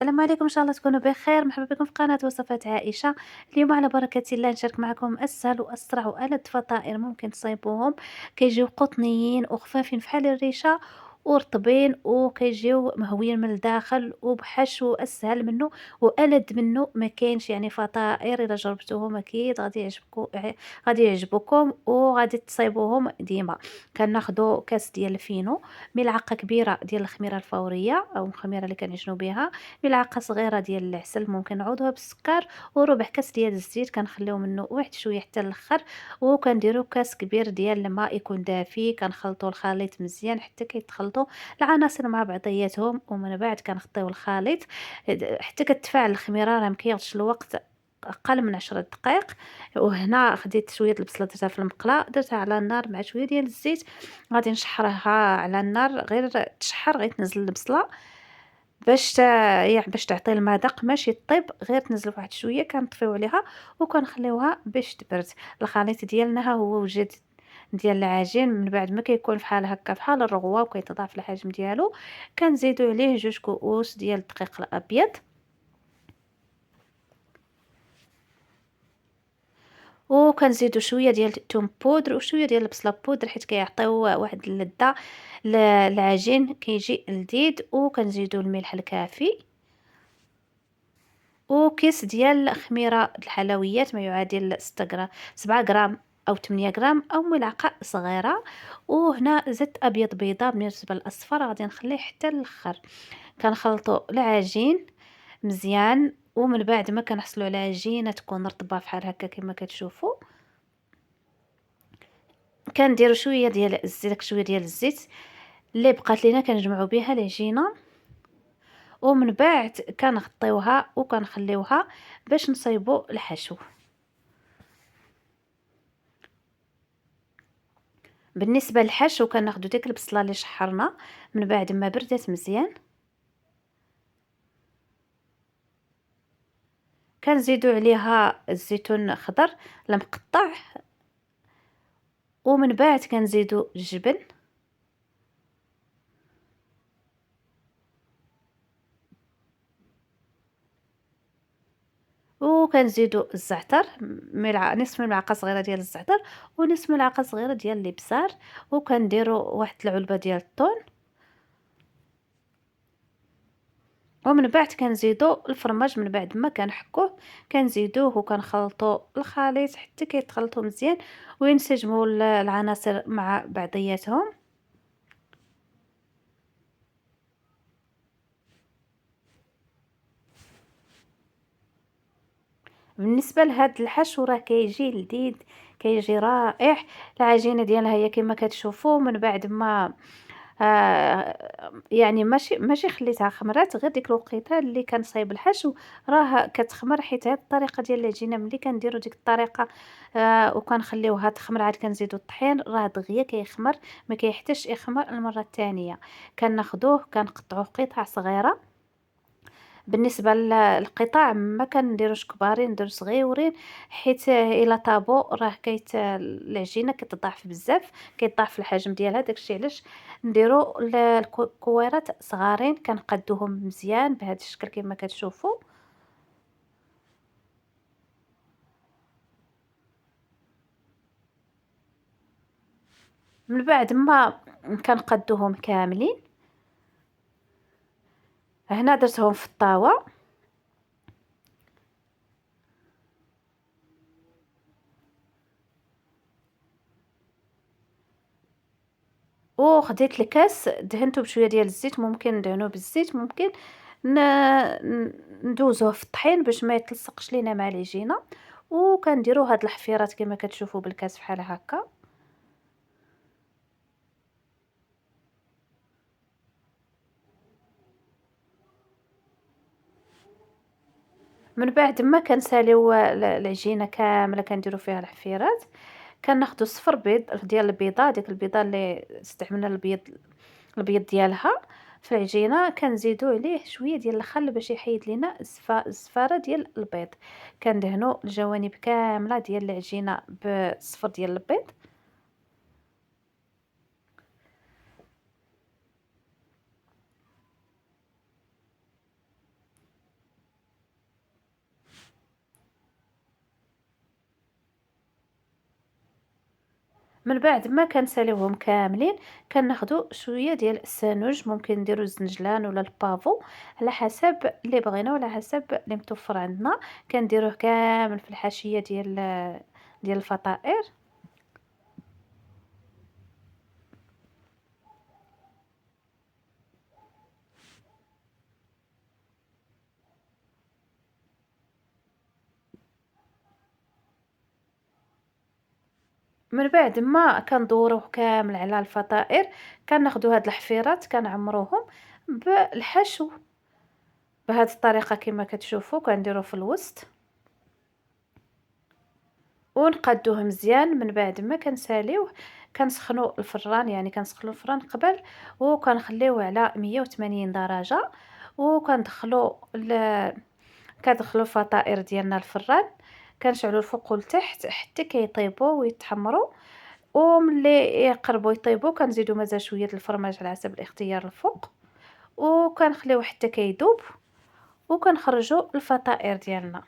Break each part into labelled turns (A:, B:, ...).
A: السلام عليكم، إن شاء الله تكونوا بخير. مرحبا بكم في قناة وصفات عائشة. اليوم على بركة الله نشارك معكم أسهل وأسرع وألذ فطائر ممكن تصايبوهم. كيجيو قطنيين وخفافين فحال الريشة ورطبين، وكيجيو مهويين من الداخل وبحشو أسهل منه وألذ منه ما كاينش. يعني فطائر إلا جربتوهم أكيد غادي يعجبوكم وغادي تصايبوهم ديما. كناخدو كاس ديال الفينو، ملعقة كبيرة ديال الخميرة الفورية أو الخميرة اللي كنعجنو بها، ملعقة صغيرة ديال العسل ممكن نعوضوها بالسكر، وربع كاس ديال الزيت كنخليو منه واحد شويه حتى الاخر، وكنديرو كاس كبير ديال الماء يكون دافي. كنخلطو الخليط مزيان حتى كيتخلطوا العناصر مع بعضياتهم، ومن بعد كنغطيو الخليط حتى كتفاعل الخميره. راه مكياخدش الوقت، اقل من 10 دقائق. وهنا خديت شويه البصله درتها في المقله، درتها على النار مع شويه ديال الزيت. غادي نشحرها على النار، غير تشحر غير تنزل البصله باش باش تعطي المذاق ماشي طيب، غير تنزل واحد شويه كنطفيو عليها وكنخليوها باش تبرد. الخليط ديالنا ها هو وجد ديال العجين. من بعد ما كيكون فحال هكا فحال الرغوه وكيتضاعف الحجم ديالو، كنزيدو عليه 2 كؤوس ديال الدقيق الابيض، وكنزيدو شويه ديال الثوم بودر وشويه ديال البصله بودر حيت كيعطيو واحد اللذه العجين كيجي لذيذ. وكنزيدو الملح الكافي، وكيس ديال خميرة الحلويات ما يعادل 7 غرام أو 8 غرام أو ملعقة صغيرة. وهنا زدت أبيض بيضة. بالنسبة للأصفر غادي نخليه حتى الآخر. كنخلطو العجين مزيان، ومن بعد ما كنحصلوا على عجينة تكون رطبة فحال هكا كما كتشوفوا، كنديروا شويه ديال الزيت اللي بقات لينا كنجمعوا بها العجينه، ومن بعد كنغطيوها وكنخليوها باش نصايبوا الحشو. بالنسبة للحشو كناخدو ديك البصلة اللي شحرنا، من بعد ما بردات مزيان كنزيدو عليها الزيتون خضر المقطع، ومن بعد كنزيدو الجبن، وكنزيدو الزعتر، نصف ملعقة صغيرة ديال الزعتر ونصف ملعقة صغيرة ديال الابزار، وكنديرو واحد العلبة ديال الطون، ومن بعد كنزيدو الفرماج. من بعد ما كنحكوه كنزيدوه وكنخلطوا الخليط حتى كيتخلطوا مزيان وينسجموا العناصر مع بعضياتهم. بالنسبة لهاد الحشو راه كيجي لذيذ، كيجي رائع. العجينة ديالها هي كما كتشوفوا. من بعد ما يعني ماشي خليتها خمرات، غير ديك الوقيته اللي كنصايب الحشو راه كتخمر. حيت هاد الطريقه ديال العجينه ملي كنديروا ديك الطريقه وكنخليوها تخمر عاد كنزيدوا الطحين، راه دغيا كيخمر، ما كيحتاجش يخمر المره الثانيه. كناخذوه كنقطعوه قطع صغيره. بالنسبة للقطع ما كنديروش كبارين، نديرو صغيورين، حيت إلا طابو راه العجينة كتضاعف بزاف، كيضاعف الحجم ديالها. داكشي علاش نديرو الكويرات صغارين. كنقادوهم مزيان بهذا الشكل كما كتشوفوا. من بعد ما كنقادوهم كاملين، هنا درتهم في الطاوة، وخديت الكاس دهنته بشويه ديال الزيت، ممكن ندهنوه بالزيت، ممكن ندوزوه في الطحين باش ما يتلصقش لينا مع العجينه. وكنديروا هاد الحفيرات كما كتشوفوا بالكاس بحال هكا. من بعد ما كنساليو العجينه كامله كنديروا فيها الحفيرات، كناخذوا صفر بيض ديال البيضه، ديك البيضه اللي استعملنا البيض ديالها في العجينه، كنزيدو عليه شويه ديال الخل باش يحيد لينا الزفاره ديال البيض. كندهنوا الجوانب كامله ديال العجينه بالصفر ديال البيض. من بعد ما كنساليوهم كاملين كناخدو شويه ديال السانوج، ممكن نديرو الزنجلان ولا البافو على حسب اللي بغينا وعلى حسب اللي متوفر عندنا. كنديروه كامل في الحاشيه ديال الفطائر. من بعد ما كندوروه كامل على الفطائر كناخدو هاد الحفيرات كنعمروهم بالحشو بهذه الطريقه كما كتشوفوا. كنديروه في الوسط ونقادوه مزيان. من بعد ما كنساليوه كنسخنوا الفران، يعني كنسخنوا الفران قبل وكنخليوه على 180 درجه، وكندخلوا كندخلوا الفطائر ديالنا الفران، كنشعلوا الفوق والتحت حتى كيطيبوا ويتحمروا. وملي يقربوا يطيبوا كنزيدوا مازال شويه د الفرماج على حسب الاختيار الفوق، وكنخليوه حتى كيذوب وكنخرجوا الفطائر ديالنا.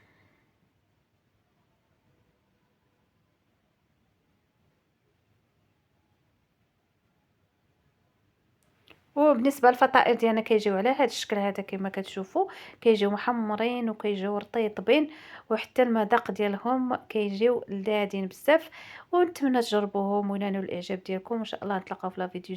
A: وبالنسبه للفطائر ديالنا كيجيو على هذا الشكل هذا كما كتشوفوا، كيجيو محمرين وكيجيو رطيطبين، وحتى المذاق ديالهم كيجيو لذاذين بزاف. ونتمنى تجربوهم وينالوا الاعجاب ديالكم، وان شاء الله نتلاقاو في لا فيديو